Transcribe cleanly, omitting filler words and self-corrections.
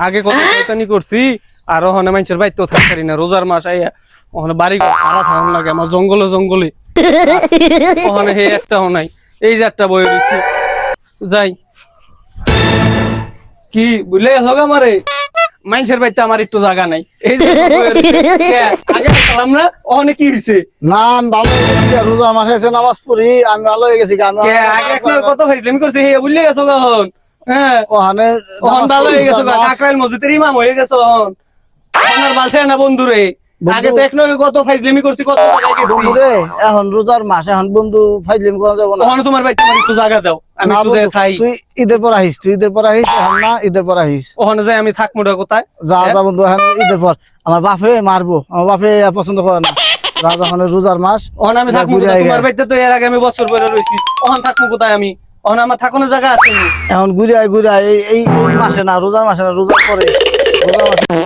আগে কত শয়তানি করছি আর ওখানে মানুষের বাইতো থাকতারি না রোজার মাস আইয়া ওখানে বাড়ি ঘর সারা থাকুন লাগে আমার জঙ্গলে জঙ্গলে ওখানে হে একটাও নাই এই যে একটা বই রয়েছে যাই কি বুঝলে হোক আমারে মানুষের বাড়িতে আমার একটু জায়গা নাই এই যে একটা বইয়ে রইছে। কে, আগে দেখলাম না ওখানে কি হয়েছে না আমি ভালো হয়ে গেছি রোজার মাসে এসে নামাজ পড়ি আমি ভালো হয়ে গেছি আগে একটু কত ফাইজলামি করছে হে বুঝলে গেছো কখন হ্যাঁ ওখানে ওখান ভালো হয়ে গেছো কাকরাইল মসজিদের ইমাম হয়ে গেছো আমার বালছে না বন্ধুরে আগে তো এক নয় কত ফাইজলামি করছি কত জায়গায় গেছি বন্ধুরে এখন রোজার মাস এখন বন্ধু ফাইজলিম করা যাবো না ওখানে তোমার ভাই তোমার একটু জায়গা দাও আমি না একটু বন্ধু, থাই তুই ঈদের পর আহিস এখন না ঈদের পর আহিস ওখানে যাই আমি থাকবো না কোথায় যা যা বন্ধু এখন ঈদের পর আমার বাপে মারবো আমার বাপে পছন্দ করে না যা যখন রোজার মাস ওখানে আমি থাকবো ঘুরে কোথায়? আয় তোমার গে। বাড়িতে তো এর আগে আমি বছর পরে রয়েছি ওখানে থাকবো কোথায় আমি ওখানে আমার থাকানোর জায়গা আছে এখন ঘুরে আয় এই মাসে না রোজার পরে রোজার মাসে